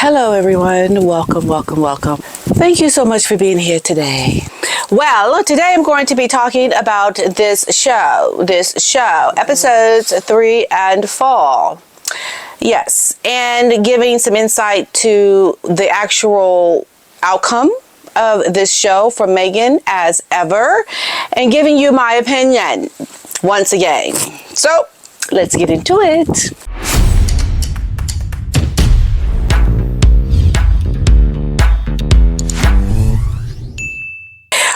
Hello everyone, welcome. Thank you so much for being here today. Well, today I'm going to be talking about this show, episodes 3 and 4. Yes, and giving some insight to the actual outcome of this show from Meghan as ever, and giving you my opinion once again. So, let's get into it.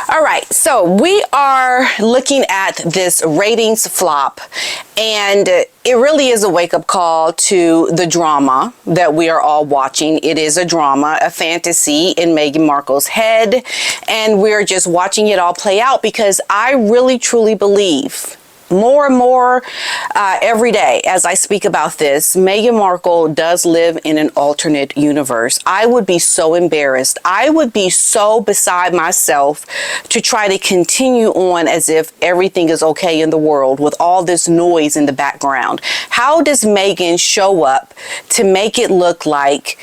All right, so we are looking at this ratings flop, and it really is a wake-up call to the drama that we are all watching. It is a drama, a fantasy in Meghan Markle's head, and we're just watching it all play out because I really truly believe more and more every day as I speak about this, Meghan Markle does live in an alternate universe. I would be so embarrassed. I would be so beside myself to try to continue on as if everything is okay in the world with all this noise in the background. How does Meghan show up to make it look like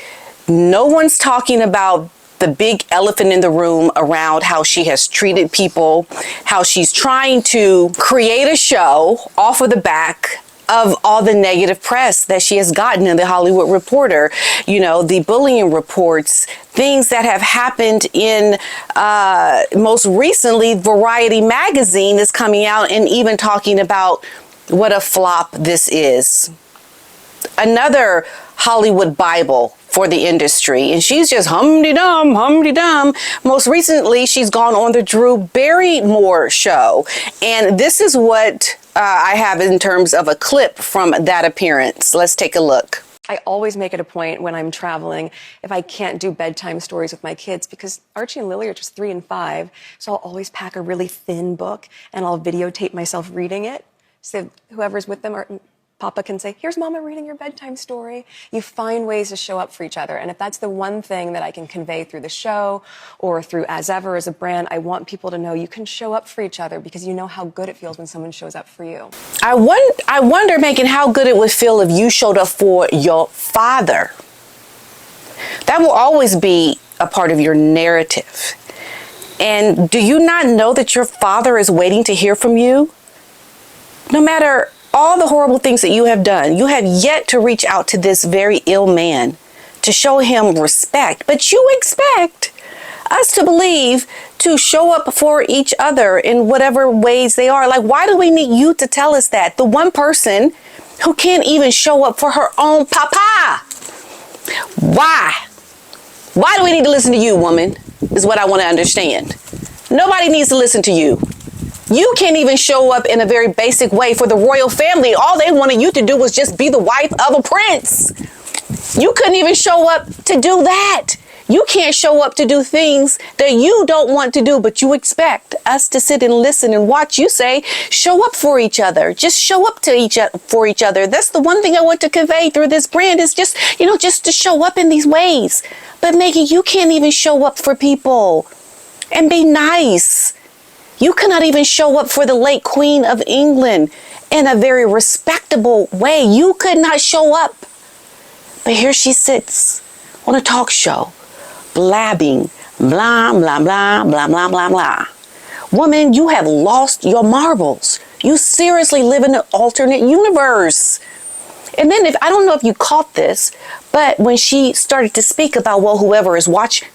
no one's talking about the big elephant in the room around how she has treated people, how she's trying to create a show off of the back of all the negative press that she has gotten in the Hollywood Reporter, you know, the bullying reports, things that have happened in most recently Variety magazine is coming out and even talking about what a flop this is. Another Hollywood Bible for the industry, and she's just hum-de-dum. Most recently, she's gone on the Drew Barrymore show, and this is what I have in terms of a clip from that appearance. Let's take a look. I always make it a point when I'm traveling, if I can't do bedtime stories with my kids, because Archie and Lily are just 3 and 5, so I'll always pack a really thin book, and I'll videotape myself reading it, so whoever's with them Papa can say, here's Mama reading your bedtime story. You find ways to show up for each other. And if that's the one thing that I can convey through the show or through As Ever as a brand, I want people to know you can show up for each other because you know how good it feels when someone shows up for you. I wonder, Meghan, how good it would feel if you showed up for your father. That will always be a part of your narrative. And do you not know that your father is waiting to hear from you? No matter all the horrible things that you have done, you have yet to reach out to this very ill man to show him respect. But you expect us to believe to show up for each other in whatever ways they are. Like, why do we need you to tell us that? The one person who can't even show up for her own papa. Why? Why do we need to listen to you, woman? Is what I want to understand. Nobody needs to listen to you. You can't even show up in a very basic way for the royal family. All they wanted you to do was just be the wife of a prince. You couldn't even show up to do that. You can't show up to do things that you don't want to do, but you expect us to sit and listen and watch you say, show up for each other. Just show up for each other. That's the one thing I want to convey through this brand is just, just to show up in these ways. But Meghan, you can't even show up for people and be nice. You cannot even show up for the late Queen of England in a very respectable way. You could not show up. But here she sits on a talk show, blabbing, blah, blah, blah, blah, blah, blah, blah. Woman, you have lost your marbles. You seriously live in an alternate universe. And then I don't know if you caught this, but when she started to speak about, well, whoever is watching,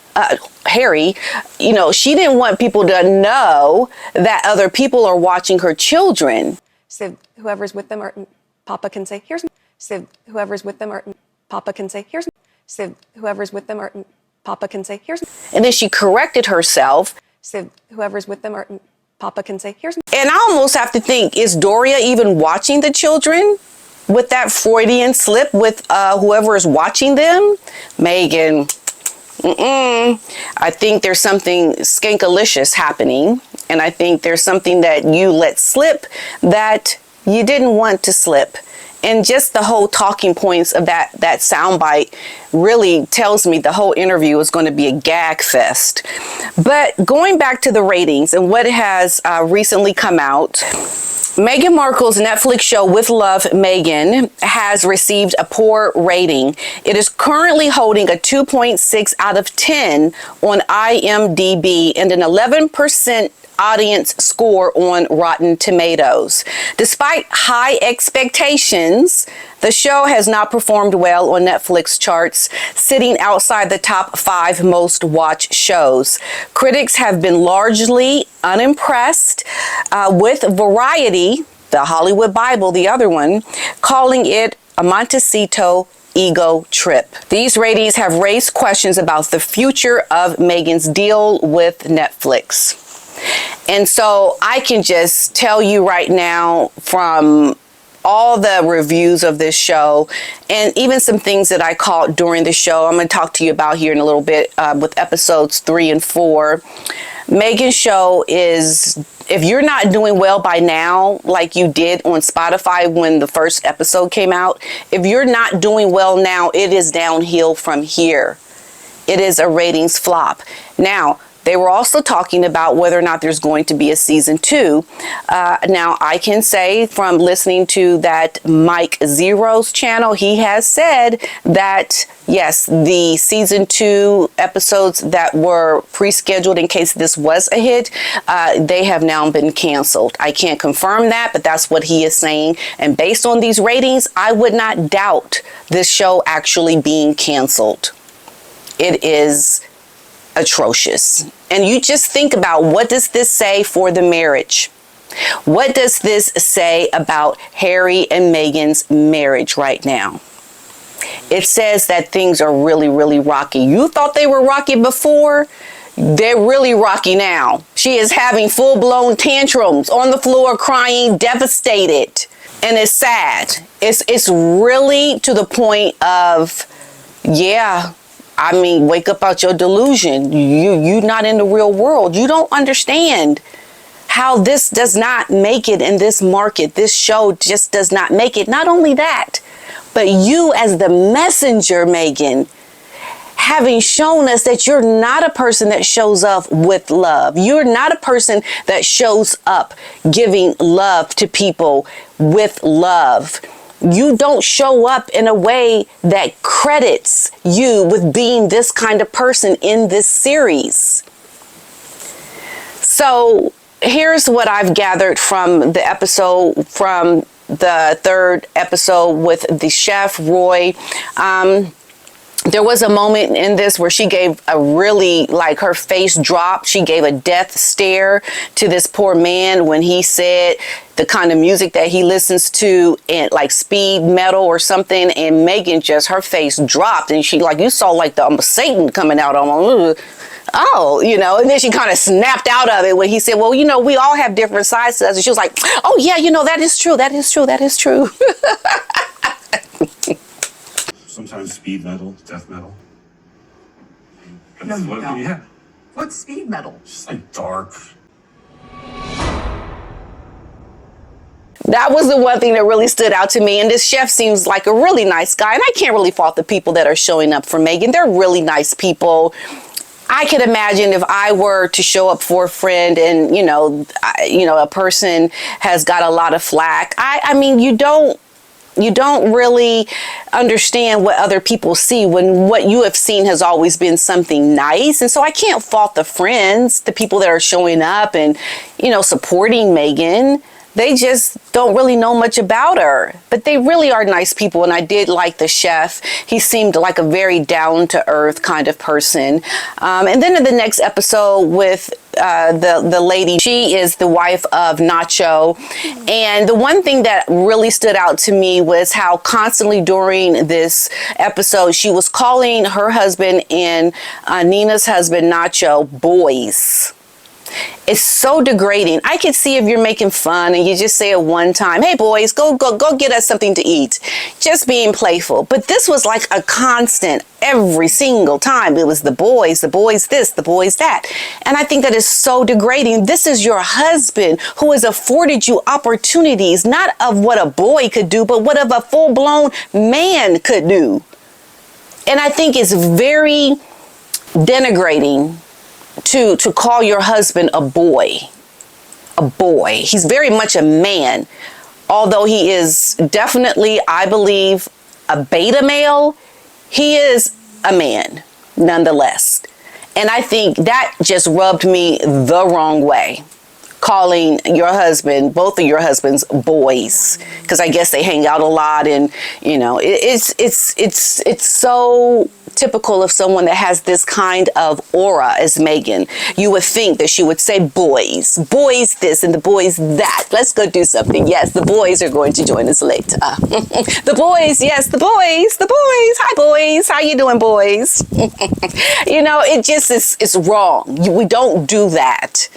Harry, she didn't want people to know that other people are watching her children. So whoever's with them Papa can say, here's. So whoever's with them Papa can say, here's. So whoever's with them Papa can say, here's. And then she corrected herself. So whoever's with them Papa can say, here's. And I almost have to think, is Doria even watching the children with that Freudian slip with whoever is watching them? Meghan. I think there's something skankalicious happening, and I think there's something that you let slip that you didn't want to slip. And just the whole talking points of that soundbite really tells me the whole interview is going to be a gag fest. But going back to the ratings and what has recently come out, Meghan Markle's Netflix show With Love, Meghan has received a poor rating. It is currently holding a 2.6 out of 10 on IMDb and an 11% audience score on Rotten Tomatoes. Despite high expectations, the show has not performed well on Netflix charts, sitting outside the top 5 most watched shows. Critics have been largely unimpressed, with Variety, the Hollywood Bible, the other one, calling it a Montecito ego trip. These ratings have raised questions about the future of Meghan's deal with Netflix. And so I can just tell you right now, from all the reviews of this show and even some things that I caught during the show, I'm going to talk to you about here in a little bit with episodes 3 and 4. Meghan's show is, if you're not doing well by now, like you did on Spotify when the first episode came out, if you're not doing well now, it is downhill from here. It is a ratings flop. Now, they were also talking about whether or not there's going to be a season 2. Now, I can say from listening to that Mike Zero's channel, he has said that, yes, the season 2 episodes that were pre-scheduled in case this was a hit, they have now been canceled. I can't confirm that, but that's what he is saying. And based on these ratings, I would not doubt this show actually being canceled. It is atrocious. And you just think about, what does this say for the marriage? What does this say about Harry and Meghan's marriage right now? It says that things are really, really rocky. You thought they were rocky before? They're really rocky now. She is having full-blown tantrums on the floor, crying, devastated. And it's sad. It's really to the point of, yeah, I mean, wake up out your delusion. You're not in the real world. You don't understand how this does not make it in this market. This show just does not make it. Not only that, but you as the messenger, Meghan, having shown us that you're not a person that shows up with love. You're not a person that shows up giving love to people with love. You don't show up in a way that credits you with being this kind of person in this series. So here's what I've gathered from the episode, from the 3rd episode with the chef, Roy. There was a moment in this where she gave a really, like, her face dropped. She gave a death stare to this poor man when he said the kind of music that he listens to, and like speed metal or something. And Meghan just, her face dropped, and she, like, you saw like the Satan coming out on, oh, you know, and then she kind of snapped out of it when he said, well, you know, we all have different sides to us. And she was like, oh yeah, you know, that is true. That is true. That is true. Sometimes speed metal, death metal. No, no. Yeah. What's speed metal? Just like dark. That was the one thing that really stood out to me. And this chef seems like a really nice guy. And I can't really fault the people that are showing up for Meghan. They're really nice people. I could imagine if I were to show up for a friend and, you know, a person has got a lot of flack. I mean, you don't really understand what other people see when what you have seen has always been something nice. And so I can't fault the friends, the people that are showing up and, you know, supporting Meghan. They just don't really know much about her, but they really are nice people. And I did like the chef. He seemed like a very down-to-earth kind of person. And then in the next episode with the lady, she is the wife of Nacho. And the one thing that really stood out to me was how constantly during this episode, she was calling her husband and Nina's husband, Nacho, boys. It's so degrading. I could see if you're making fun and you just say it one time, hey boys, go get us something to eat. Just being playful. But this was like a constant every single time. It was the boys this, the boys that. And I think that is so degrading. This is your husband who has afforded you opportunities, not of what a boy could do, but what of a full-blown man could do. And I think it's very denigrating to call your husband a boy a boy. He's very much a man. Although he is definitely, I believe, a beta male, he is a man nonetheless. And I think that just rubbed me the wrong way, calling your husband, both of your husbands, boys, because I guess they hang out a lot, and you know, it's so typical of someone that has this kind of aura as Meghan. You would think that she would say boys this and the boys that. Let's go do something. Yes, the boys are going to join us later. The boys, yes, the boys. Hi, boys. How you doing, boys? You know, it just is wrong. We don't do that.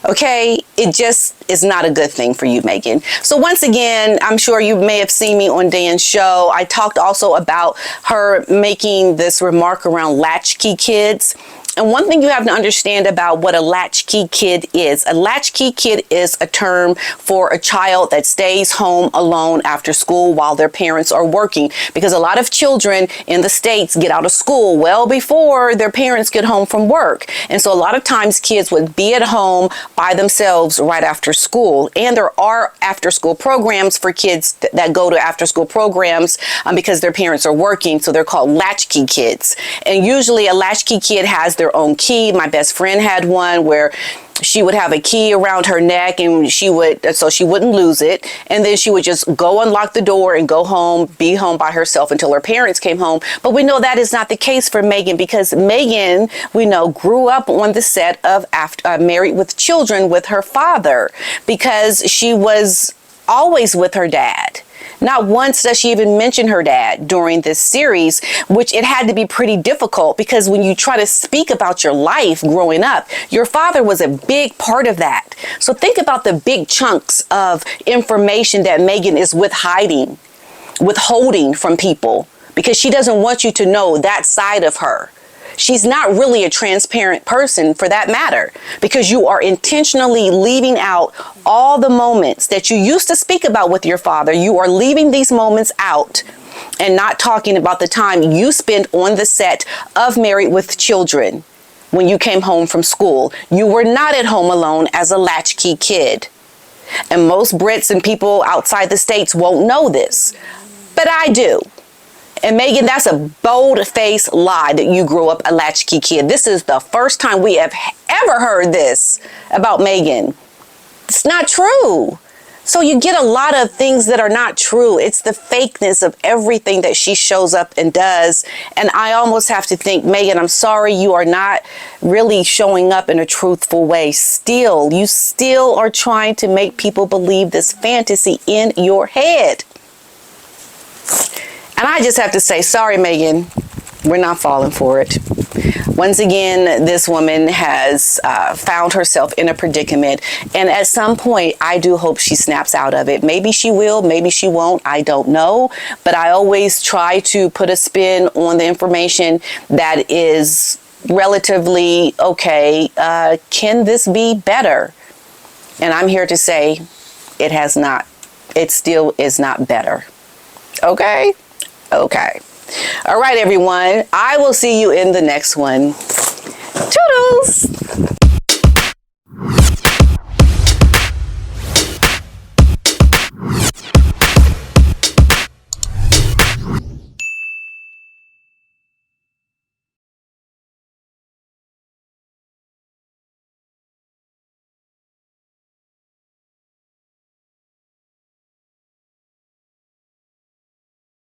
Okay, it just is not a good thing for you, Meghan. So once again, I'm sure you may have seen me on Dan's show. I talked also about her making this remark around latchkey kids. And one thing you have to understand about what a latchkey kid is. A latchkey kid is a term for a child that stays home alone after school while their parents are working. Because a lot of children in the States get out of school well before their parents get home from work. And so a lot of times kids would be at home by themselves right after school. And there are after school programs for kids that go to after school programs because their parents are working. So they're called latchkey kids. And usually a latchkey kid has their own key. My best friend had one where she would have a key around her neck, and so she wouldn't lose it. And then she would just go unlock the door and go home, be home by herself until her parents came home. But we know that is not the case for Meghan, because Meghan, we know, grew up on the set of Married with Children with her father, because she was always with her dad. Not once does she even mention her dad during this series, which it had to be pretty difficult, because when you try to speak about your life growing up, your father was a big part of that. So think about the big chunks of information that Meghan is withholding from people, because she doesn't want you to know that side of her. She's not really a transparent person, for that matter, because you are intentionally leaving out all the moments that you used to speak about with your father. You are leaving these moments out and not talking about the time you spent on the set of Married with Children when you came home from school. You were not at home alone as a latchkey kid. And most Brits and people outside the States won't know this, but I do. And Meghan, that's a bold-faced lie that you grew up a latchkey kid. This is the first time we have ever heard this about Meghan. It's not true. So you get a lot of things that are not true. It's the fakeness of everything that she shows up and does. And I almost have to think, Meghan, I'm sorry, you are not really showing up in a truthful way. You still are trying to make people believe this fantasy in your head. And I just have to say, sorry, Meghan, we're not falling for it. Once again, this woman has found herself in a predicament. And at some point, I do hope she snaps out of it. Maybe she will, maybe she won't. I don't know. But I always try to put a spin on the information that is relatively okay. Can this be better? And I'm here to say it has not. It still is not better. Okay? Okay. All right, everyone. I will see you in the next one. Toodles!